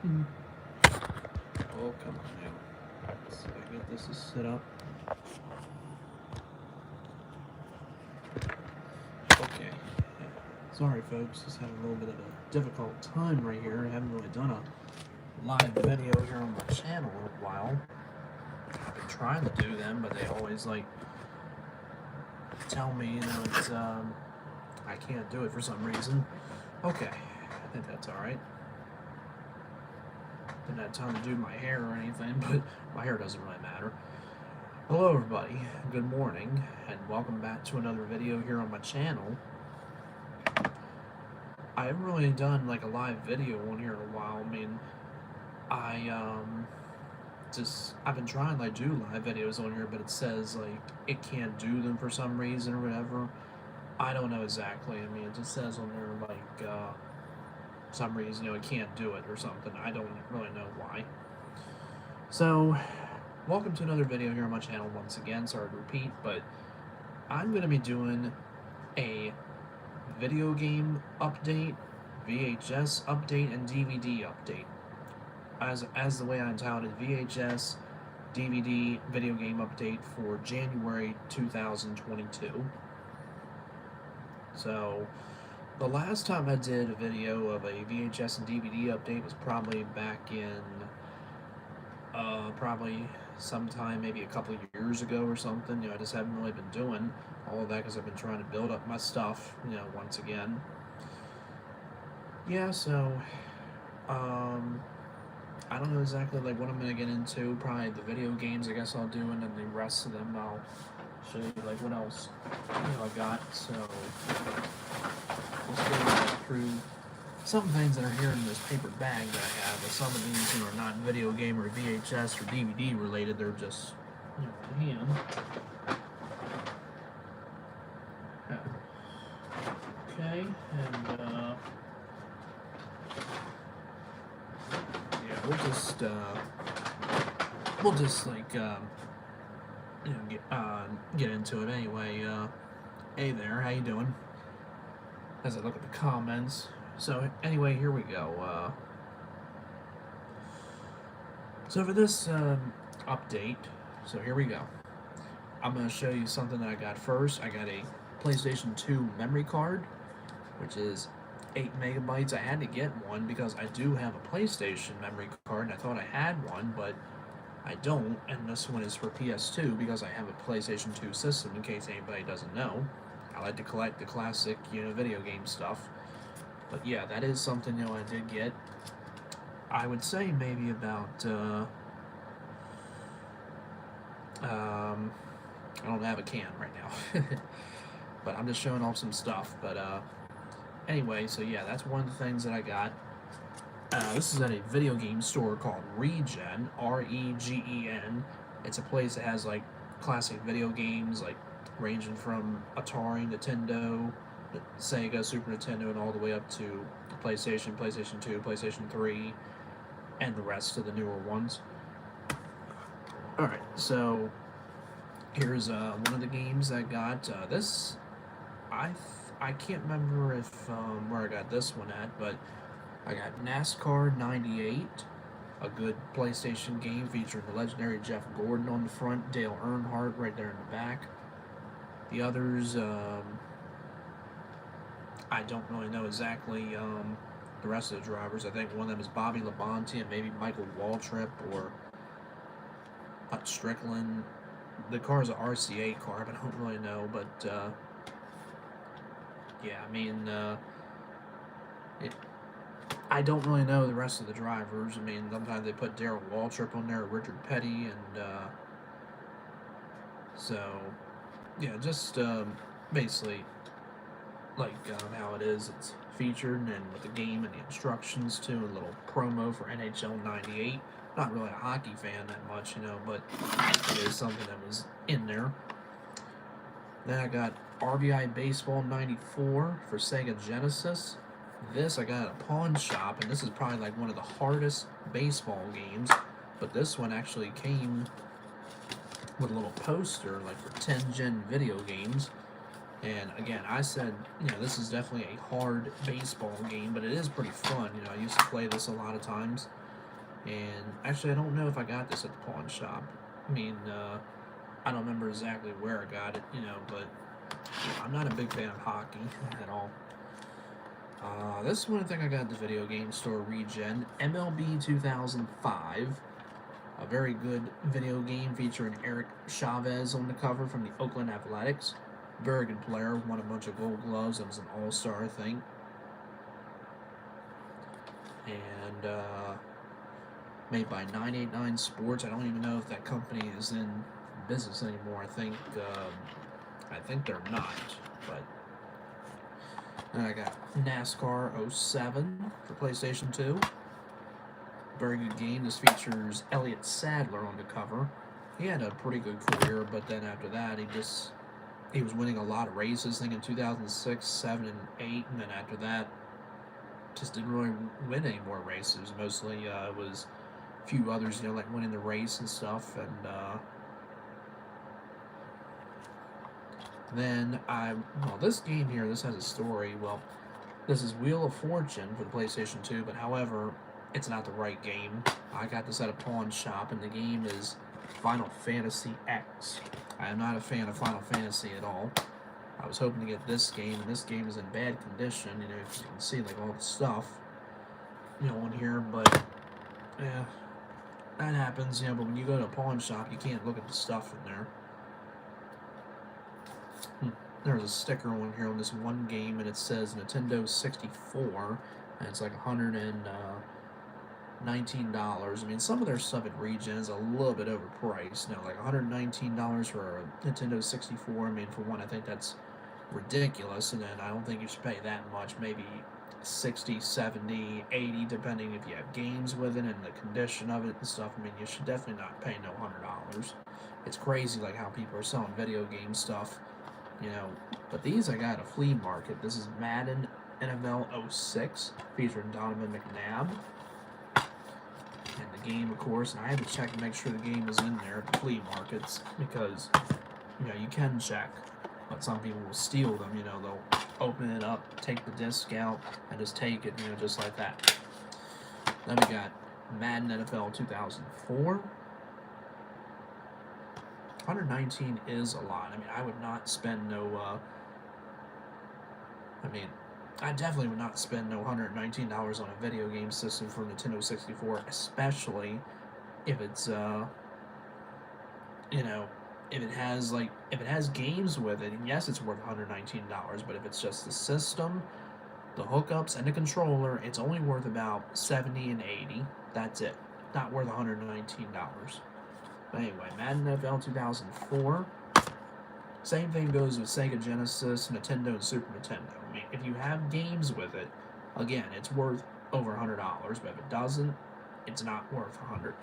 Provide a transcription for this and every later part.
Oh, come on now. Let's see if I can get this set up. Okay. Sorry, folks. Just having a little bit of a difficult time right here. I haven't really done a live video here on my channel in a while. I've been trying to do them, but they always, like, tell me, it's, I can't do it for some reason. Okay. I think that's alright. Didn't have time to do my hair or anything, but my hair doesn't really matter. Hello everybody, good morning, and welcome back to another video here on my channel. I haven't really done like a live video on here in a while. I mean, I've been trying to like do live videos on here, but it says like it can't do them for some reason or whatever. I don't know exactly. I mean, it just says on there like some reason, it can't do it or something. I don't really know why. So, welcome to another video here on my channel once again. Sorry to repeat, but I'm going to be doing a video game update, VHS update, and DVD update. As the way I entitled it, VHS, DVD, video game update for January 2022. So, the last time I did a video of a VHS and DVD update was probably back in, probably sometime maybe a couple of years ago or something. I just haven't really been doing all of that because I've been trying to build up my stuff, once again. Yeah, so, I don't know exactly, like, what I'm going to get into. Probably the video games, I guess I'll do, and then the rest of them I'll show you, like, what else, I got, so let's go through some things that are here in this paper bag that I have. But some of these are not video game or VHS or DVD related. They're just, in hand. Okay, and yeah, we'll just like get into it anyway. Hey there, how you doing? As I look at the comments. So anyway, here we go. So for this update, so here we go. I'm going to show you something that I got first. I got a PlayStation 2 memory card, which is 8 megabytes. I had to get one because I do have a PlayStation memory card, and I thought I had one, but I don't, and this one is for PS2 because I have a PlayStation 2 system, in case anybody doesn't know. I like to collect the classic, video game stuff. But yeah, that is something, I did get. I would say maybe about, I don't have a can right now. But I'm just showing off some stuff. But, anyway, so yeah, that's one of the things that I got. This is at a video game store called Regen, R-E-G-E-N. It's a place that has, like, classic video games, like, ranging from Atari, Nintendo, Sega, Super Nintendo, and all the way up to PlayStation, PlayStation 2, PlayStation 3, and the rest of the newer ones. Alright, so here's one of the games I got. This, I can't remember if where I got this one at, but I got Nascar 98, a good PlayStation game featuring the legendary Jeff Gordon on the front, Dale Earnhardt right there in the back. The others, I don't really know exactly the rest of the drivers. I think one of them is Bobby Labonte and maybe Michael Waltrip or Strickland. The car is an RCA car, but I don't really know. But yeah, I mean, I don't really know the rest of the drivers. I mean, sometimes they put Darrell Waltrip on there, or Richard Petty, and so yeah, just basically like how it is. It's featured and with the game and the instructions too, a little promo for NHL 98. Not really a hockey fan that much, but it is something that was in there. Then I got RBI Baseball 94 for Sega Genesis. This I got at a pawn shop, and this is probably like one of the hardest baseball games, but this one actually came with a little poster, like for 10-gen video games. And again, I said, this is definitely a hard baseball game, but it is pretty fun. I used to play this a lot of times. And actually, I don't know if I got this at the pawn shop. I mean, I don't remember exactly where I got it, but I'm not a big fan of hockey at all. This is one thing I got at the video game store, Regen, MLB 2005. A very good video game featuring Eric Chavez on the cover from the Oakland Athletics. Very good player, won a bunch of gold gloves and was an all-star, I think. And made by 989 Sports. I don't even know if that company is in business anymore. I think they're not. But then I got Nascar 07 for PlayStation 2. Very good game. This features Elliott Sadler on the cover. He had a pretty good career, but then after that, he was winning a lot of races. I think in 2006, 7, and 8, and then after that, just didn't really win any more races. Mostly it was a few others, like winning the race and stuff. And then this game here, this has a story. Well, this is Wheel of Fortune for the PlayStation 2, but however, it's not the right game. I got this at a pawn shop, and the game is Final Fantasy X. I am not a fan of Final Fantasy at all. I was hoping to get this game, and this game is in bad condition. If you can see like all the stuff, on here, but yeah, that happens. But when you go to a pawn shop, you can't look at the stuff in there. There's a sticker on here on this one game, and it says Nintendo 64, and it's like $119. I mean, some of their stuff at Regen is a little bit overpriced. Like $119 for a Nintendo 64. I mean, for one, I think that's ridiculous, and then I don't think you should pay that much. Maybe 60, 70, 80, depending if you have games with it and the condition of it and stuff. I mean, you should definitely not pay no $100. It's crazy, like, how people are selling video game stuff, But these I got at a flea market. This is Madden NFL 06, featuring Donovan Mcnabb. And the game, of course, and I had to check and make sure the game is in there at the flea markets, because, you can check, but some people will steal them, they'll open it up, take the disc out, and just take it, just like that. Then we got Madden NFL 2004. 119 is a lot. I mean, I would not spend I definitely would not spend no $119 on a video game system for Nintendo 64, especially if it's, if it has games with it. And yes, it's worth $119, but if it's just the system, the hookups, and the controller, it's only worth about $70 and $80. That's it. Not worth $119. But anyway, Madden NFL 2004. Same thing goes with Sega Genesis, Nintendo, and Super Nintendo. I mean, if you have games with it, again, it's worth over $100, but if it doesn't, it's not worth $100.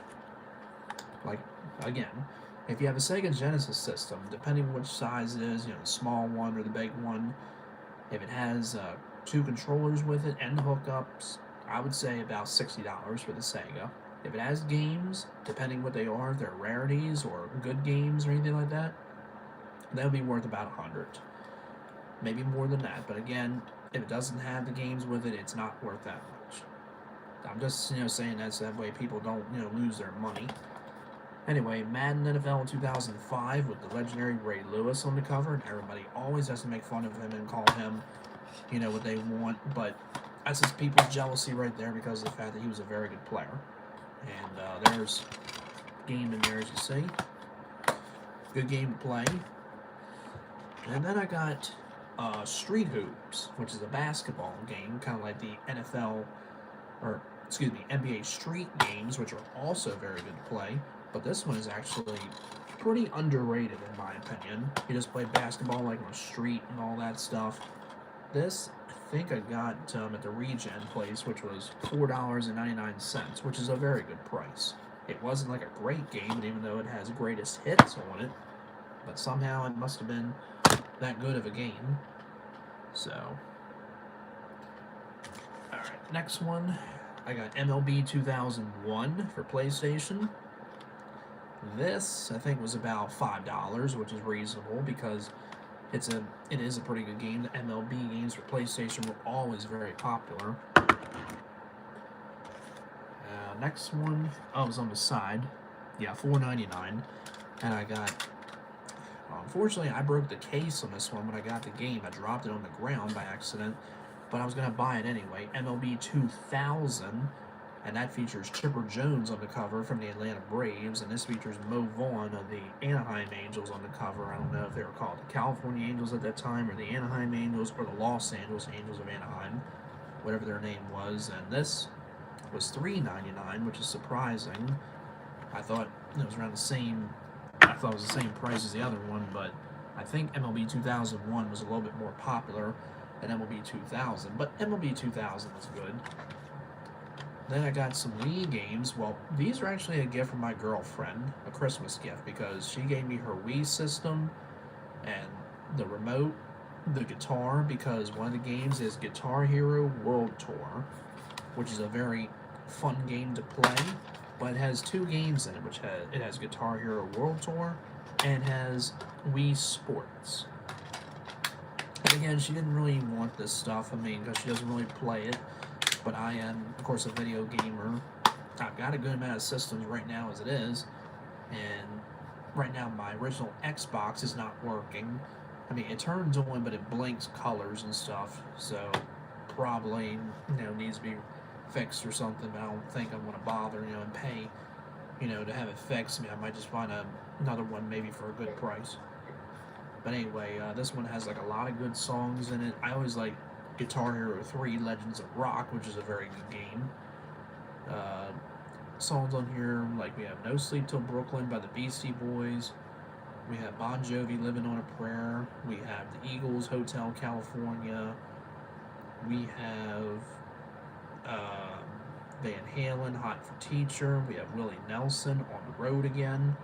Like, again, if you have a Sega Genesis system, depending which size it is, the small one or the big one, if it has 2 controllers with it and the hookups, I would say about $60 for the Sega. If it has games, depending what they are, if they're rarities or good games or anything like that, that would be worth about $100. Maybe more than that, but again, if it doesn't have the games with it, it's not worth that much. I'm just, saying that so that way people don't, lose their money. Anyway, Madden NFL 2005 with the legendary Ray Lewis on the cover, and everybody always has to make fun of him and call him, what they want, but that's just people's jealousy right there because of the fact that he was a very good player. And there's game in there, as you see. Good game to play. And then I got Street Hoops, which is a basketball game, kind of like the NBA Street games, which are also very good to play. But this one is actually pretty underrated, in my opinion. You just play basketball like on the street and all that stuff. This, I think I got at the Regen place, which was $4.99, which is a very good price. It wasn't like a great game, even though it has greatest hits on it, but somehow it must have been that good of a game. So, alright, next one, I got MLB 2001 for PlayStation. This, I think, was about $5, which is reasonable because it is a pretty good game. The MLB games for PlayStation were always very popular. next one, oh, it was on the side. Yeah, $4.99. And I got, unfortunately, I broke the case on this one when I got the game. I dropped it on the ground by accident, but I was going to buy it anyway. MLB 2000, and that features Chipper Jones on the cover from the Atlanta Braves, and this features Mo Vaughn of the Anaheim Angels on the cover. I don't know if they were called the California Angels at that time, or the Anaheim Angels, or the Los Angeles Angels of Anaheim, whatever their name was. And this was $3.99, which is surprising. I thought it was around the same. I thought it was the same price as the other one, but I think MLB 2001 was a little bit more popular than MLB 2000. But MLB 2000 was good. Then I got some Wii games. Well, these are actually a gift from my girlfriend, a Christmas gift, because she gave me her Wii system and the remote, the guitar, because one of the games is Guitar Hero World Tour, which is a very fun game to play. But it has two games in it, which has Guitar Hero World Tour and has Wii Sports. And again, she didn't really want this stuff, because she doesn't really play it. But I am, of course, a video gamer. I've got a good amount of systems right now as it is. And right now, my original Xbox is not working. It turns on, but it blinks colors and stuff. So, probably, needs to be fixed or something, but I don't think I'm going to bother, and pay, to have it fixed. I might just find another one maybe for a good price. But anyway, this one has, a lot of good songs in it. I always like Guitar Hero 3 Legends of Rock, which is a very good game. Songs on here, we have No Sleep Till Brooklyn by the Beastie Boys. We have Bon Jovi, Living on a Prayer. We have the Eagles, Hotel California. We have Van Halen, Hot for Teacher. We have Willie Nelson, On the Road Again.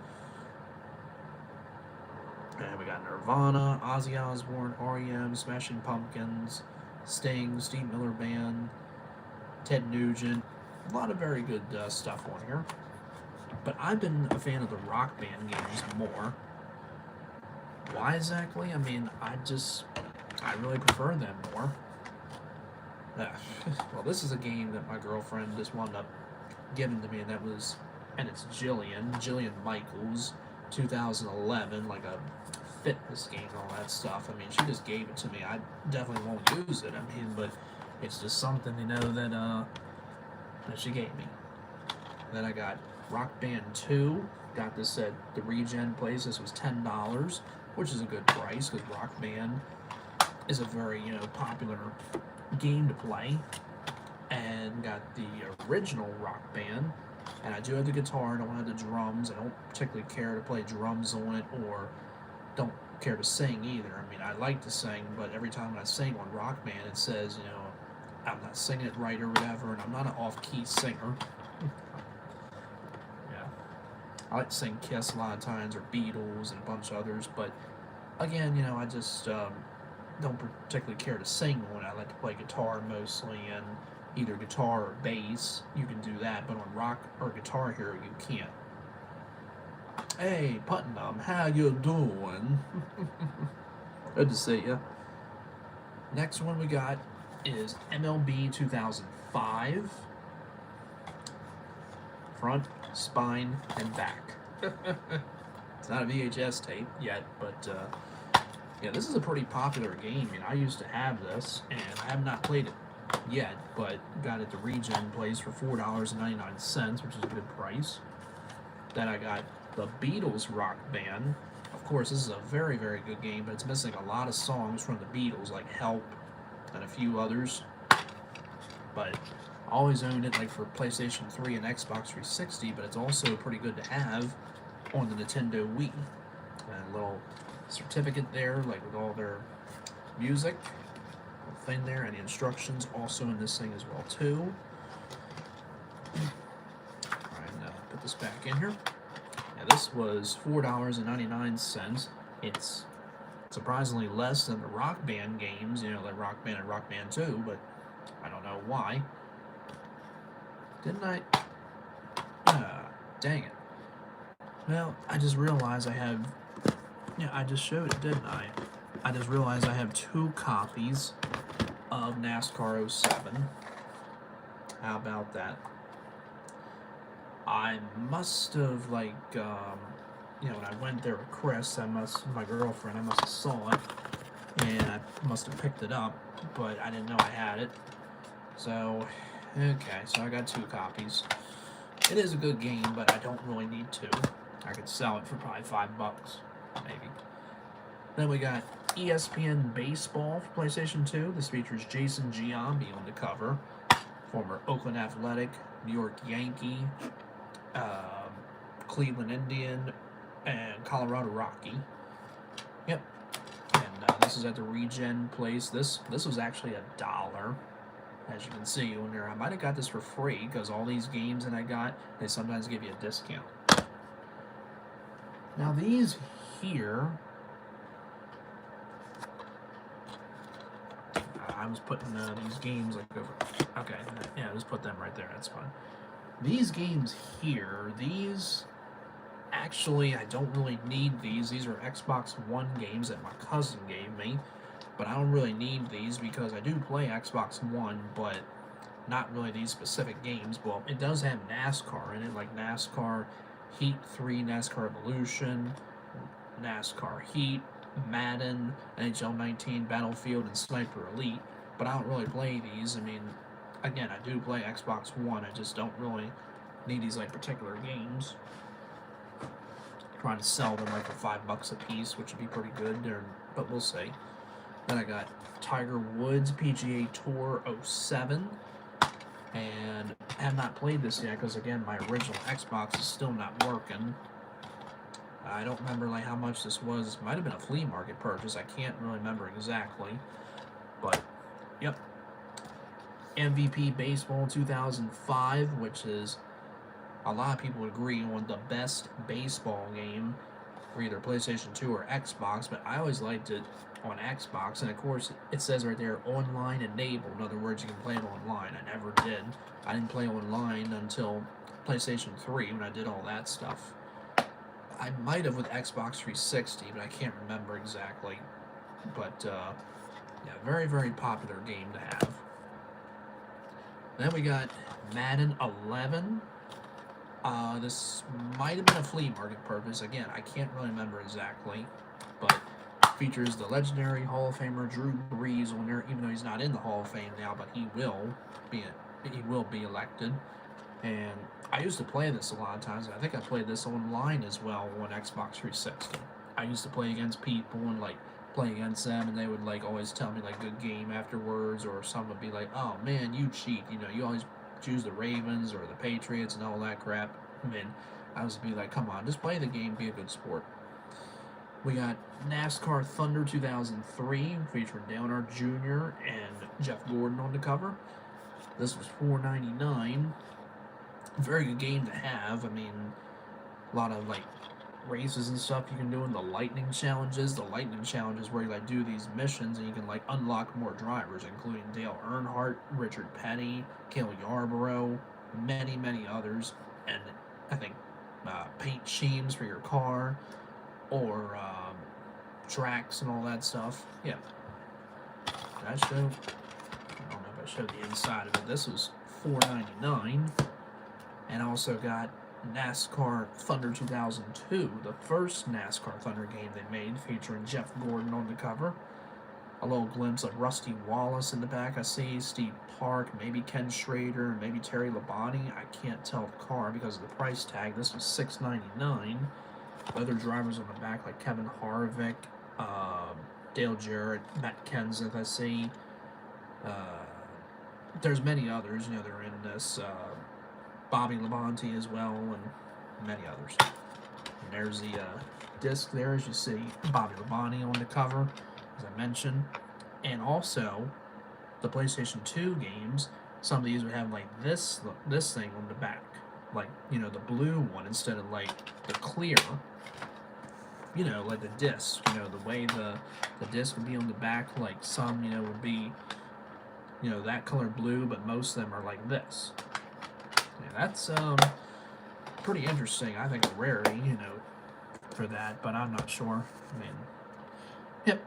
And we got Nirvana, Ozzy Osbourne, R.E.M., Smashing Pumpkins, Sting, Steve Miller Band, Ted Nugent. A lot of very good stuff on here. But I've been a fan of the Rock Band games more. Why exactly? I really prefer them more. Well, this is a game that my girlfriend just wound up giving to me, and it's Jillian Michaels, 2011, a fitness game and all that stuff. She just gave it to me. I definitely won't use it, but it's just something, that she gave me. Then I got Rock Band 2, got this at the Regen place. This was $10, which is a good price, because Rock Band is a very, popular game to play. And got the original Rock Band, and I do have the guitar. I don't have the drums. I don't particularly care to play drums on it, or don't care to sing either. I like to sing, but every time I sing on Rock Band, it says, I'm not singing it right or whatever, and I'm not an off-key singer. Yeah, I like to sing Kiss a lot of times, or Beatles, and a bunch of others, but again, I just don't particularly care to sing on it. I like to play guitar mostly, and either guitar or bass, you can do that, but on Rock or Guitar Hero, you can't. Hey, Putnam, how you doing? Good to see you. Next one we got is MLB 2005. Front, spine, and back. It's not a VHS tape yet, but yeah, this is a pretty popular game. I used to have this, and I have not played it yet, but got it at the Regen place for $4.99, which is a good price. Then I got the Beatles Rock Band. Of course, this is a very, very good game, but it's missing a lot of songs from the Beatles, like Help and a few others. But I always owned it for PlayStation 3 and Xbox 360, but it's also pretty good to have on the Nintendo Wii. And a little certificate there, with all their music, thing there, and the instructions also in this thing as well too. Alright, put this back in here. Now this was $4.99. It's surprisingly less than the Rock Band games, like Rock Band and Rock Band 2, but I don't know why. Didn't I? Dang it. Well, I just realized I have... Yeah, I just showed it, didn't I? I just realized I have 2 copies of Nascar 07. How about that? I must have, like, when I went there with Chris, my girlfriend, I must have saw it, and I must have picked it up, but I didn't know I had it. So, okay, so I got 2 copies. It is a good game, but I don't really need 2. I could sell it for probably $5, maybe. Then we got ESPN Baseball for PlayStation 2. This features Jason Giambi on the cover, former Oakland Athletic, New York Yankee, Cleveland Indian, and Colorado Rocky. Yep. And this is at the Regen place. This was actually $1. As you can see on there, I might have got this for free because all these games that I got, they sometimes give you a discount. Now these here, I was putting these games like over. Okay, yeah, just put them right there. That's fine. These games here, these actually I don't really need these. These are Xbox One games that my cousin gave me. But I don't really need these because I do play Xbox One, but not really these specific games. Well, it does have NASCAR in it, like NASCAR Heat 3, NASCAR Evolution, NASCAR Heat, Madden, NHL 19, Battlefield, and Sniper Elite. But I don't really play these. I mean, again, I do play Xbox One. I just don't really need these like particular games. Trying to sell them like for $5 a piece, which would be pretty good, but we'll see. Then I got Tiger Woods PGA Tour 07, and I have not played this yet because, again, my original Xbox is still not working. I don't remember like how much this was. This might have been a flea market purchase. I can't really remember exactly, but yep. MVP Baseball 2005, which is, a lot of people agree, on the best baseball game for either PlayStation 2 or Xbox, but I always liked it on Xbox, and of course it says right there online enabled. In other words, you can play it online. I never did. I didn't play online until PlayStation 3 when I did all that stuff. I might have with Xbox 360, but I can't remember exactly. But yeah, very, very popular game to have. Then we got Madden 11. This might have been a flea market purchase. Again, I can't really remember exactly, but features the legendary Hall of Famer Drew Brees on there, even though he's not in the Hall of Fame now, but he will be elected. And I used to play this a lot of times. I think I played this online as well on Xbox 360. I used to play against people and like play against them, and they would like always tell me like good game afterwards, or some would be like, "Oh man, you cheat! You know, you always choose the Ravens or the Patriots and all that crap." I mean, I was be like, "Come on, just play the game, be a good sport." We got NASCAR Thunder 2003, featuring Dale Earnhardt Jr. and Jeff Gordon on the cover. This was $4.99. Very good game to have. I mean, a lot of like races and stuff you can do in the lightning challenges. The lightning challenges where you like do these missions and you can like unlock more drivers, including Dale Earnhardt, Richard Petty, Cale Yarborough, many, many others, and I think paint schemes for your car, or tracks and all that stuff. Yeah. Did I show? I don't know if I showed the inside of it. This was $4.99. And I also got NASCAR Thunder 2002, the first NASCAR Thunder game they made, featuring Jeff Gordon on the cover. A little glimpse of Rusty Wallace in the back, I see, Steve Park, maybe Ken Schrader, maybe Terry Labonte. I can't tell the car because of the price tag. This was $6.99. Other drivers on the back like Kevin Harvick, Dale Jarrett, Matt Kenseth, I see. There's many others, you know, they're in this. Bobby Labonte as well, and many others. And there's the disc there, as you see, Bobby Labonte on the cover, as I mentioned. And also, the PlayStation 2 games, some of these would have like this thing on the back. Like, you know, the blue one instead of like the clear, you know, like the disc, you know, the way the disc would be on the back, like some, you know, would be, you know, that color blue, but most of them are like this. Yeah, that's pretty interesting. I think a rarity, you know, for that, but I'm not sure. I mean, yep.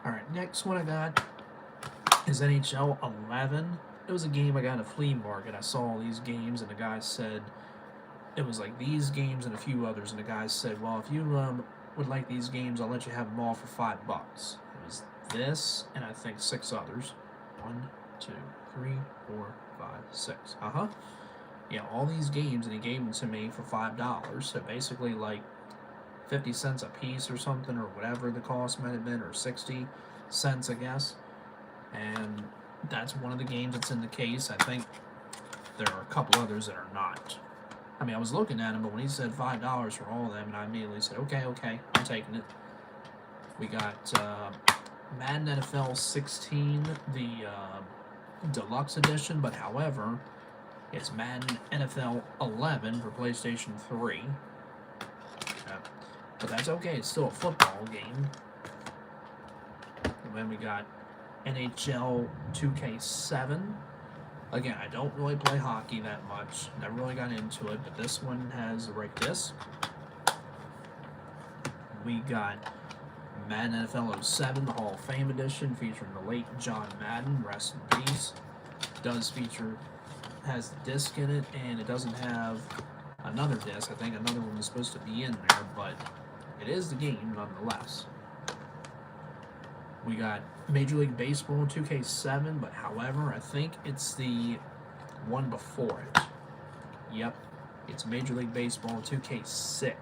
All right, next one I got is NHL 11. It was a game I got at a flea market. I saw all these games, and the guy said, it was like these games and a few others, and the guy said, well, if you would like these games, I'll let you have them all for $5. It was this, and I think 6 others. 1, 2, 3, 4, 5, 6. Yeah, all these games, and he gave them to me for $5. So basically, like 50 cents a piece or something, or whatever the cost might have been, or 60 cents, I guess. And that's one of the games that's in the case. I think there are a couple others that are not. I mean, I was looking at them, but when he said $5 for all of them, and I immediately said, okay, I'm taking it. We got Madden NFL 16, the deluxe edition, but however, it's Madden NFL 11 for PlayStation 3. But that's okay, it's still a football game. And then we got NHL 2K7. Again, I don't really play hockey that much. Never really got into it, but this one has the right disc. We got Madden NFL 07, the Hall of Fame edition, featuring the late John Madden, rest in peace. Has the disc in it, and it doesn't have another disc. I think another one is supposed to be in there, but it is the game nonetheless. We got Major League Baseball 2K7, but however, I think it's the one before it. Yep, it's Major League Baseball 2K6,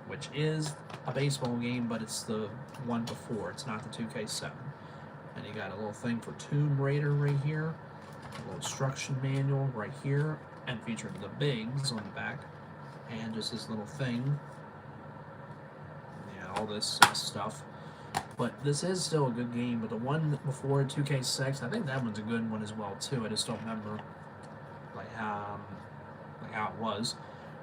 which is a baseball game, but it's the one before. It's not the 2K7. And you got a little thing for Tomb Raider right here, a little instruction manual right here, and featuring the bigs on the back, and just this little thing. Yeah, all this stuff. But this is still a good game, but the one before 2K6, I think that one's a good one as well too. I just don't remember like how it was.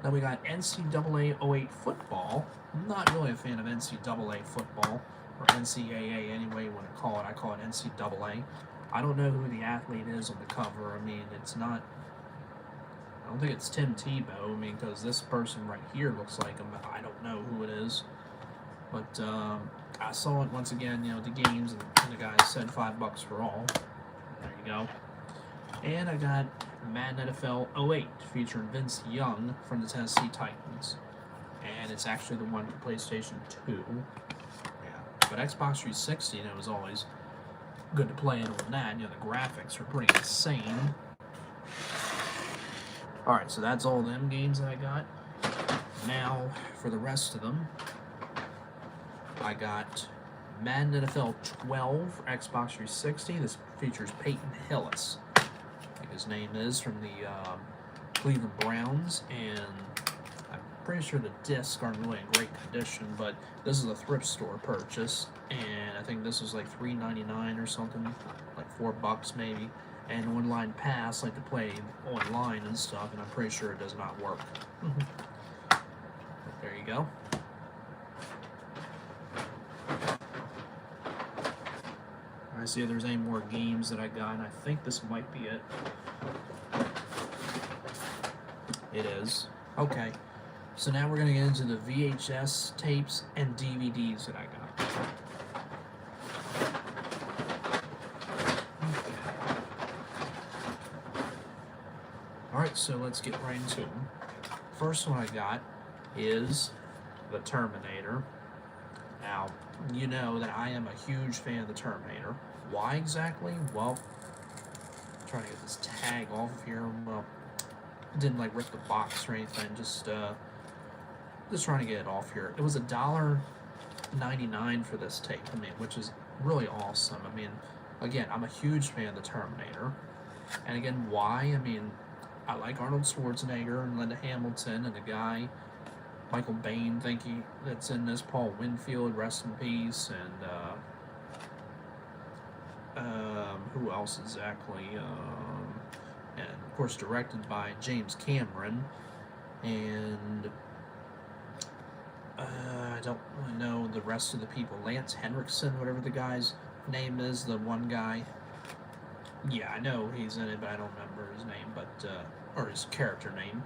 Then we got NCAA 08 football. I'm not really a fan of NCAA football, or NCAA anyway you want to call it. I call it NCAA. I don't know who the athlete is on the cover. I mean, it's not, I don't think it's Tim Tebow. I mean, because this person right here looks like him, but I don't know who it is. But I saw it once again, you know, the games, and the guy said $5 for all. There you go. And I got Madden NFL 08, featuring Vince Young from the Tennessee Titans. And it's actually the one for PlayStation 2. Yeah. But Xbox 360, it was always good to play it on that. You know, the graphics are pretty insane. Alright, so that's all them games that I got. Now, for the rest of them, I got Madden NFL 12 for Xbox 360. This features Peyton Hillis, I think his name is, from the Cleveland Browns, and I'm pretty sure the discs aren't really in great condition, but this is a thrift store purchase, and I think this was like $3.99 or something, like $4 maybe, and online pass, like to play online and stuff, and I'm pretty sure it does not work. But there you go. I see if there's any more games that I got, and I think this might be it. It is. Okay. So now we're going to get into the VHS tapes and DVDs that I got. Alright, so let's get right into them. First one I got is the Terminator. Now, you know that I am a huge fan of the Terminator. Why exactly? Well, I'm trying to get this tag off of here. Well, I didn't like rip the box or anything. Just trying to get it off here. It was $1.99 for this tape. I mean, which is really awesome. I mean, again, I'm a huge fan of the Terminator. And again, why? I mean, I like Arnold Schwarzenegger and Linda Hamilton and the guy Michael Bain, that's in this, Paul Winfield, rest in peace, and who else exactly? And of course, directed by James Cameron, and I don't really know the rest of the people. Lance Henriksen, whatever the guy's name is, the one guy. Yeah, I know he's in it, but I don't remember his name, but or his character name.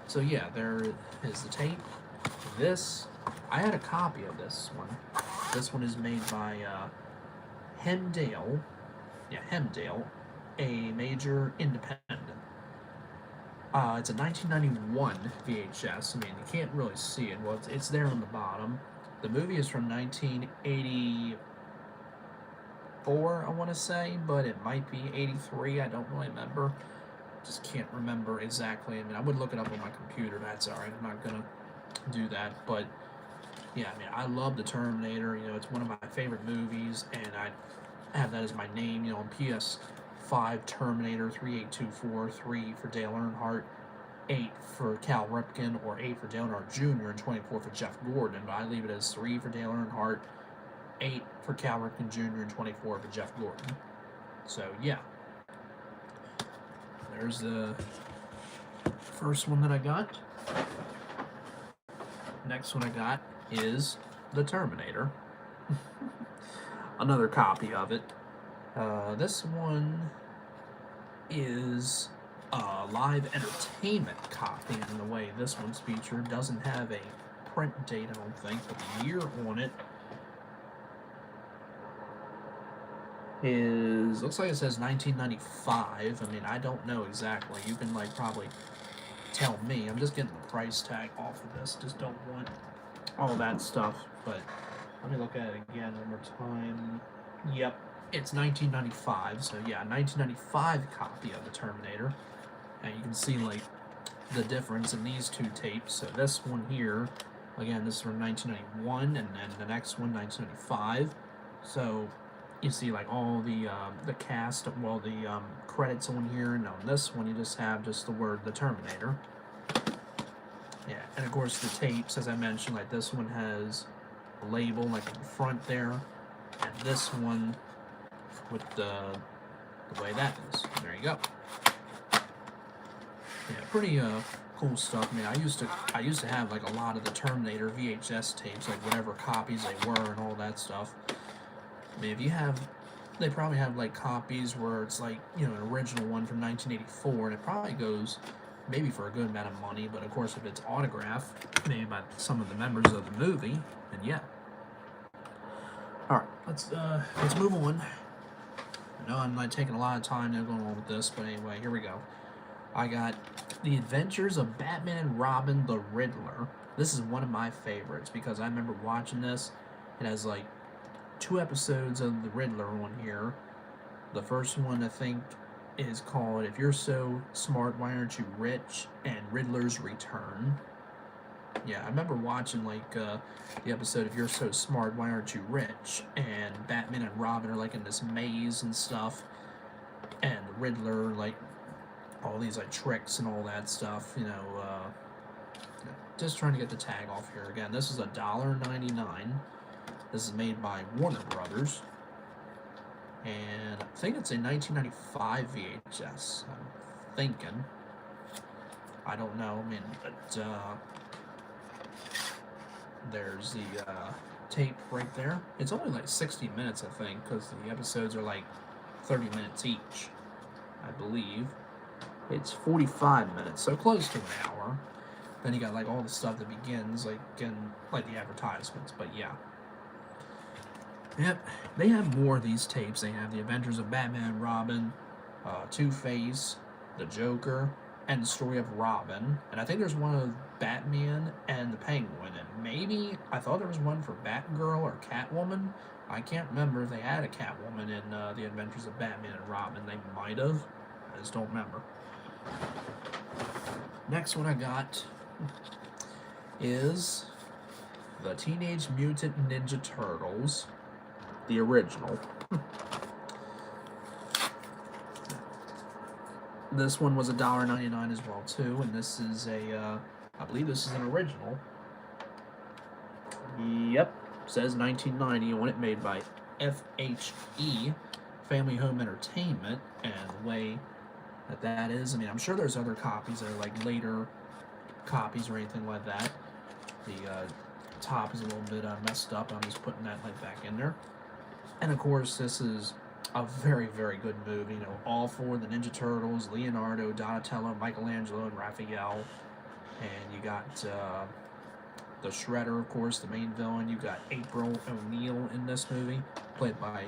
So yeah, there is the tape. This, I had a copy of this one. This one is made by Hemdale, a major independent. It's a 1991 VHS. I mean, you can't really see it. Well, it's there on the bottom. The movie is from 1984, I want to say, but it might be 83. I don't really remember. Just can't remember exactly. I mean, I would look it up on my computer. That's all right. I'm not going to do that. But, yeah, I mean, I love the Terminator. You know, it's one of my favorite movies, and I have that as my name. You know, on PS5, Terminator 3824, 3 for Dale Earnhardt, 8 for Cal Ripken, or 8 for Dale Earnhardt Jr., and 24 for Jeff Gordon. But I leave it as 3 for Dale Earnhardt, 8 for Cal Ripken Jr., and 24 for Jeff Gordon. So, yeah. There's the first one that I got. Next one I got is the Terminator. Another copy of it. This one is a live entertainment copy in the way this one's featured. Doesn't have a print date, I don't think, but the year on it looks like it says 1995. I mean, I don't know exactly. You can like probably tell me. I'm just getting the price tag off of this. Just don't want all that stuff. But let me look at it again one more time. Yep, it's 1995. So yeah, 1995 copy of the Terminator. And you can see like the difference in these two tapes. So this one here, again, this is from 1991, and then the next one 1995. So you see like all the cast, well, the credits on here, and on this one you just have just the word the Terminator. Yeah, and of course the tapes, as I mentioned, like this one has a label like in the front there, and this one with the way that is. There you go. Yeah, pretty cool stuff. I mean, I used to have like a lot of the Terminator VHS tapes, like whatever copies they were and all that stuff. I mean, if you have, they probably have like copies where it's like, you know, an original one from 1984, and it probably goes maybe for a good amount of money. But of course, if it's autographed, made by some of the members of the movie, then yeah. All right, let's move on. I know I'm not taking a lot of time now going on with this, but anyway, here we go. I got The Adventures of Batman and Robin, the Riddler. This is one of my favorites because I remember watching this. It has like 2 episodes of the Riddler on here. The first one, I think, is called If You're So Smart, Why Aren't You Rich? And Riddler's Return. Yeah, I remember watching like the episode If You're So Smart, Why Aren't You Rich? And Batman and Robin are like in this maze and stuff. And the Riddler, like, all these like tricks and all that stuff, you know, just trying to get the tag off here. Again, this is $1.99. This is made by Warner Brothers, and I think it's a 1995 VHS, I'm thinking. I don't know, I mean, but there's the tape right there. It's only like 60 minutes, I think, because the episodes are like 30 minutes each, I believe. It's 45 minutes, so close to an hour. Then you got like all the stuff that begins, like in like the advertisements, but yeah. Yep, they have more of these tapes. They have The Adventures of Batman and Robin, Two-Face, The Joker, and The Story of Robin. And I think there's one of Batman and the Penguin. And maybe, I thought there was one for Batgirl or Catwoman. I can't remember if they had a Catwoman in The Adventures of Batman and Robin. They might have. I just don't remember. Next one I got is the Teenage Mutant Ninja Turtles. The original. This one was $1.99 as well too, and this is a, I believe this is an original. Yep, says 1990 on it, made by FHE, Family Home Entertainment, and the way that is, I mean, I'm sure there's other copies that are like later copies or anything like that. The top is a little bit messed up. I'm just putting that like back in there. And of course, this is a very, very good movie. You know, all 4 of the Ninja Turtles: Leonardo, Donatello, Michelangelo, and Raphael. And you got the Shredder, of course, the main villain. You got April O'Neil in this movie, played by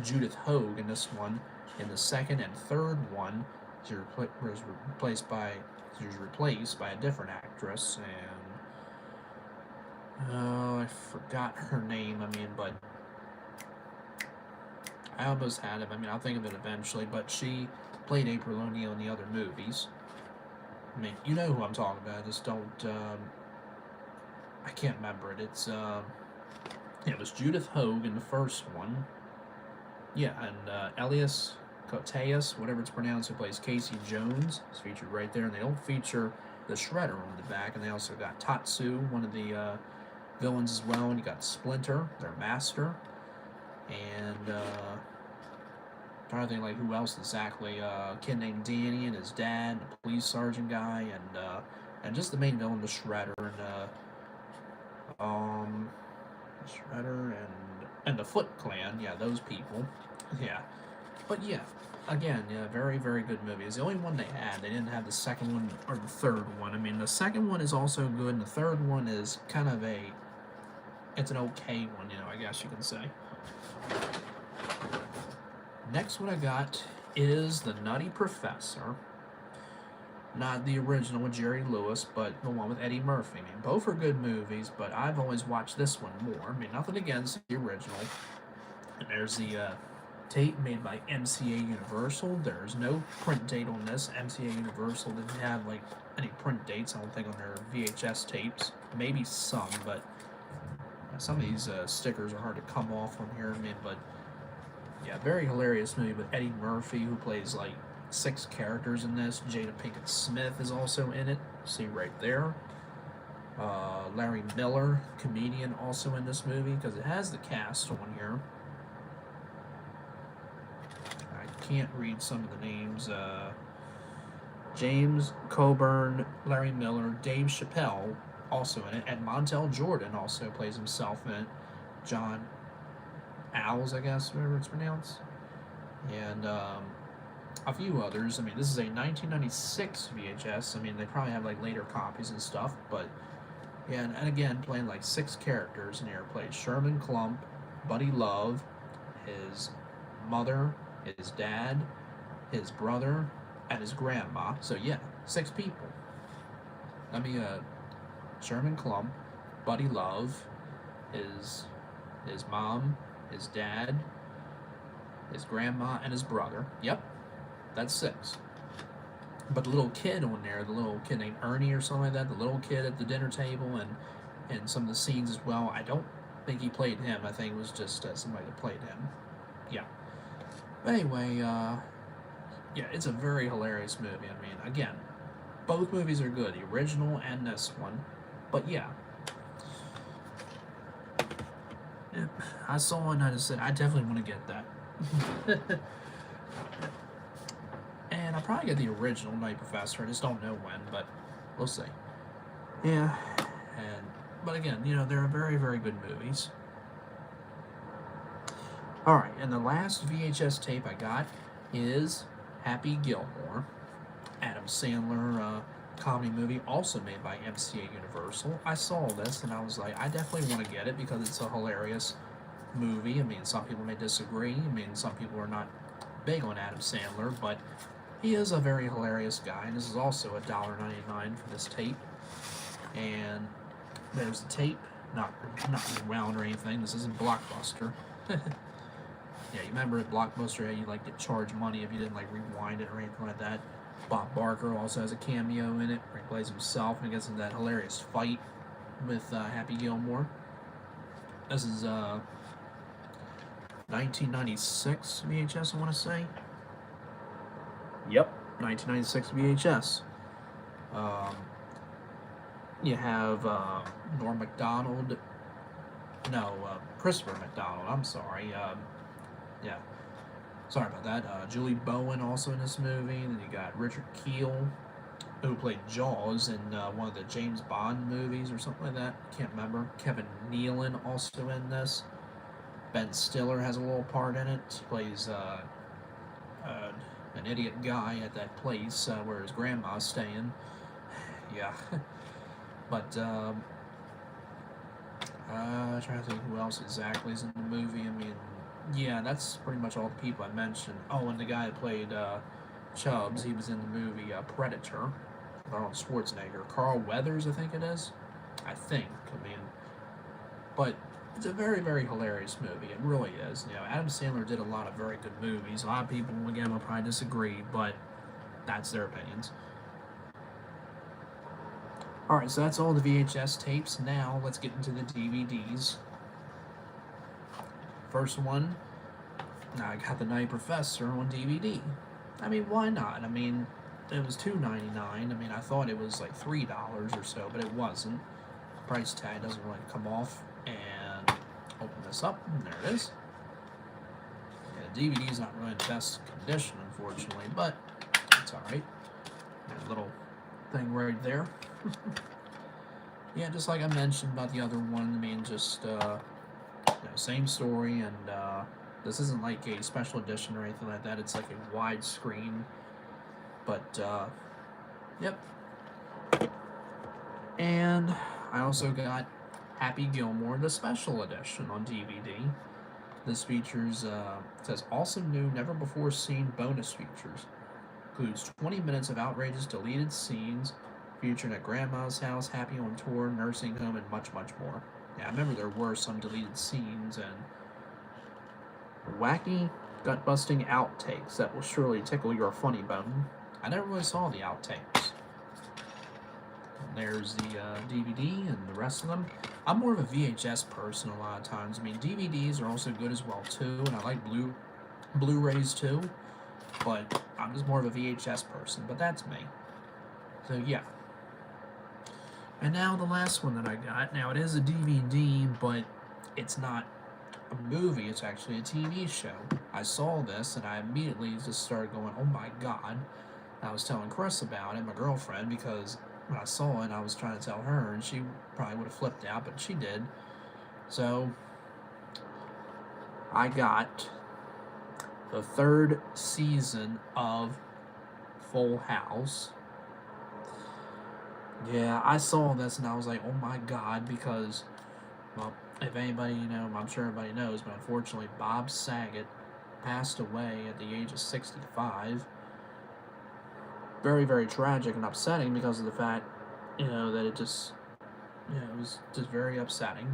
Judith Hoag in this one. In the second and third one, She was replaced by a different actress, and I forgot her name. I mean, but I almost had it. I mean, I'll think of it eventually. But she played April O'Neil in the other movies. I mean, you know who I'm talking about. I just don't. I can't remember it. It was Judith Hogue in the first one. Yeah, and Elias Koteas, whatever it's pronounced, who plays Casey Jones, is featured right there. And they don't feature the Shredder on the back. And they also got Tatsu, one of the villains as well. And you got Splinter, their master. And trying to think like who else exactly. A kid named Danny and his dad, a police sergeant guy, and just the main villain, the Shredder, and Shredder and the Foot Clan. Yeah, those people. Yeah, but yeah, again, yeah, very very good movie. It's the only one they had. They didn't have the second one or the third one. I mean, the second one is also good, and the third one is kind of it's an okay one, I guess you can say. Next one I got is the Nutty Professor. Not the original with Jerry Lewis, but the one with Eddie Murphy. I mean, both are good movies, but I've always watched this one more. I mean, nothing against the original. And there's the tape made by Ncaa Universal. There's no print date on this. Ncaa Universal didn't have, like, any print dates, I don't think, on their VHS tapes. Maybe some, but some of these stickers are hard to come off on here. I mean, but yeah, very hilarious movie with Eddie Murphy, who plays like 6 characters in this. Jada Pinkett Smith is also in it. See right there. Larry Miller, comedian, also in this movie because it has the cast on here. I can't read some of the names. James Coburn, Larry Miller, Dave Chappelle, also in it, and Montel Jordan also plays himself in it. John Owls, I guess, whatever it's pronounced. And a few others. I mean, this is a 1996 VHS. I mean, they probably have like later copies and stuff, but yeah, and again, playing like 6 characters in here. Plays Sherman Klump, Buddy Love, his mother, his dad, his brother, and his grandma. So yeah, 6 people. Sherman Klump, Buddy Love, his mom, his dad, his grandma, and his brother. Yep, that's 6. But the little kid on there, the little kid named Ernie or something like that, the little kid at the dinner table, and some of the scenes as well, I don't think he played him. I think it was just somebody that played him. Yeah. But anyway, yeah, it's a very hilarious movie. I mean, again, both movies are good, the original and this one. But yeah, I saw it and I just said, I definitely want to get that. And I'll probably get the original Nutty Professor. I just don't know when, but we'll see. Yeah, but again, they're very, very good movies. Alright, and the last VHS tape I got is Happy Gilmore. Adam Sandler comedy movie, also made by Ncaa Universal. I saw this and I was like, I definitely want to get it because it's a hilarious movie. I mean, some people may disagree. I mean, some people are not big on Adam Sandler, but he is a very hilarious guy, and this is also $1.99 for this tape. And there's the tape, not round or anything. This isn't Blockbuster. Yeah, you remember at Blockbuster, you like get charged money if you didn't like rewind it or anything like that. Bob Barker also has a cameo in it where he plays himself and gets into that hilarious fight with Happy Gilmore. This is 1996 VHS, I want to say. Yep, 1996 VHS. You have Norm Macdonald. No, Christopher McDonald. I'm sorry. Yeah. Sorry about that. Julie Bowen also in this movie. Then you got Richard Kiel, who played Jaws in one of the James Bond movies or something like that. Can't remember. Kevin Nealon also in this. Ben Stiller has a little part in it. He plays an idiot guy at that place where his grandma's staying. Yeah. But I'm trying to think who else exactly is in the movie. I mean, yeah, that's pretty much all the people I mentioned. Oh, and the guy that played Chubbs. He was in the movie Predator with Arnold Schwarzenegger. Carl Weathers, I think it is. I mean, but it's a very, very hilarious movie. It really is. You know, Adam Sandler did a lot of very good movies. A lot of people, again, will probably disagree, but that's their opinions. Alright, so that's all the VHS tapes. Now, let's get into the DVDs. First one, I got the Nutty Professor on DVD. I mean, why not? I mean, it was $2.99. I mean, I thought it was like $3 or so, but it wasn't. Price tag doesn't really come off. And open this up, and there it is. Yeah, the DVD's not really in the best condition, unfortunately, but it's alright. There's a little thing right there. Yeah, just like I mentioned about the other one, I mean, just, same story, and, this isn't like a special edition or anything like that, it's like a widescreen, but, yep. And I also got Happy Gilmore, the special edition on DVD. This features, says awesome new, never before seen bonus features. Includes 20 minutes of outrageous deleted scenes, featured at Grandma's house, Happy on tour, nursing home, and much, much more. Yeah, I remember there were some deleted scenes and wacky, gut-busting outtakes that will surely tickle your funny bone. I never really saw the outtakes. And there's the DVD and the rest of them. I'm more of a VHS person a lot of times. I mean, DVDs are also good as well too, and I like Blu-rays too, but I'm just more of a VHS person, but that's me. So yeah. And now the last one that I got. Now it is a DVD, but it's not a movie, it's actually a TV show. I saw this and I immediately just started going, oh my god. I was telling Chris about it, my girlfriend, because when I saw it, I was trying to tell her, and she probably would have flipped out, but she did. So, I got the 3rd season of Full House. Yeah, I saw this and I was like, oh my god, because, well, if anybody, I'm sure everybody knows, but unfortunately Bob Saget passed away at the age of 65. Very, very tragic and upsetting because of the fact, that it just, it was just very upsetting.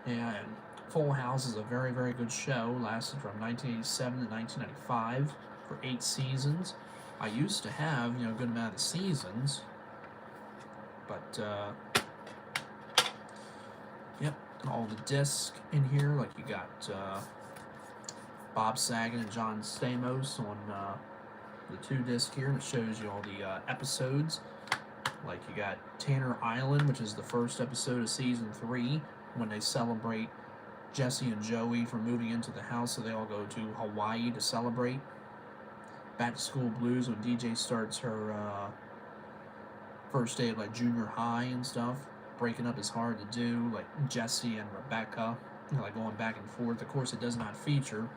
Yeah, and Full House is a very, very good show. Lasted from 1987 to 1995 for 8 seasons. I used to have, a good amount of seasons. But, yep, all the discs in here, like you got Bob Saget and John Stamos on the 2 disc here, and it shows you all the episodes. Like you got Tanner Island, which is the first episode of season 3, when they celebrate Jesse and Joey for moving into the house, so they all go to Hawaii to celebrate. Back to School Blues, when DJ starts her first day of like junior high and stuff. Breaking up is hard to do, like Jesse and Rebecca, like going back and forth. Of course, it does not feature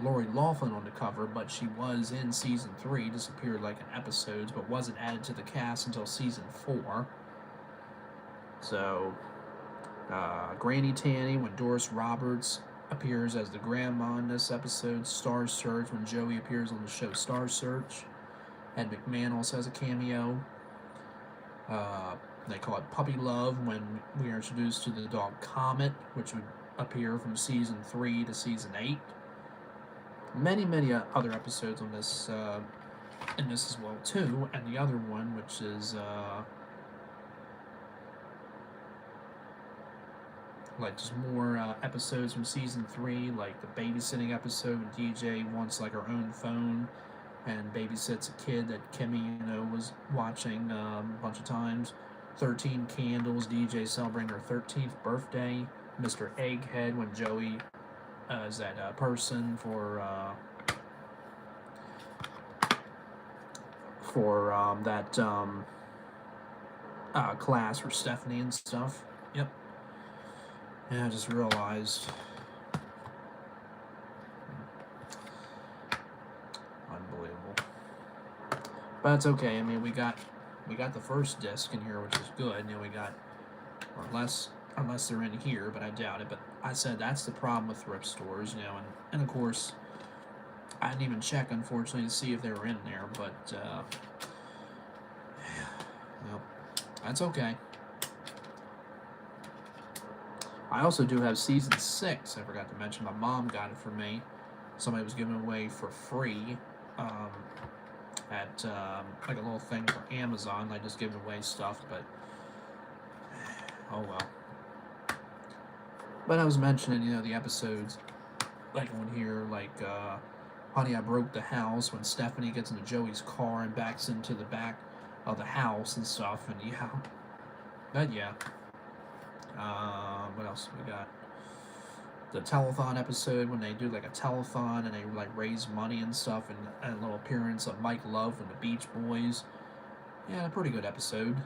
Lori Loughlin on the cover, but she was in season 3, disappeared like in episodes, but wasn't added to the cast until season 4. So, Granny Tanny, when Doris Roberts appears as the grandma in this episode. Star Search, when Joey appears on the show Star Search. Ed McMahon also has a cameo. They call it Puppy Love, when we are introduced to the dog Comet, which would appear from season 3 to season 8. Many, many other episodes on this, in this as well too, and the other one, which is, like just more episodes from season 3, like the babysitting episode when DJ wants like her own phone and babysits a kid that Kimmy, was watching a bunch of times. 13 Candles, DJ celebrating her 13th birthday. Mr. Egghead, when Joey is that person for that class for Stephanie and stuff. Yep. Yeah, I just realized. Unbelievable. But it's okay. I mean, we got the first disc in here, which is good. We got, or unless they're in here, but I doubt it. But I said that's the problem with thrift stores, and of course, I didn't even check, unfortunately, to see if they were in there, but, well, that's okay. I also do have Season 6, I forgot to mention. My mom got it for me. Somebody was giving it away for free at, like a little thing for Amazon. I just give away stuff, but, oh well. But I was mentioning, you know, the episodes, like one here, like, Honey, I Broke the House, when Stephanie gets into Joey's car and backs into the back of the house and stuff, and yeah. But yeah. What else we got? The telethon episode, when they do like a telethon and they like raise money and stuff, and a little appearance of Mike Love from the Beach Boys. Yeah, a pretty good episode.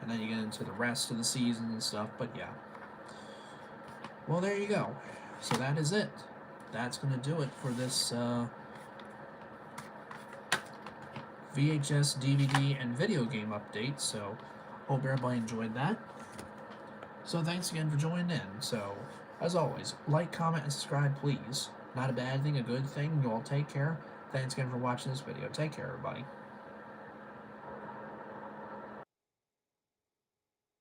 And then you get into the rest of the season and stuff, but yeah. Well, there you go. So that is it. That's going to do it for this VHS, DVD, and video game update. So, hope everybody enjoyed that. So, thanks again for joining in. So, as always, like, comment, and subscribe, please. Not a bad thing, a good thing. You all take care. Thanks again for watching this video. Take care, everybody.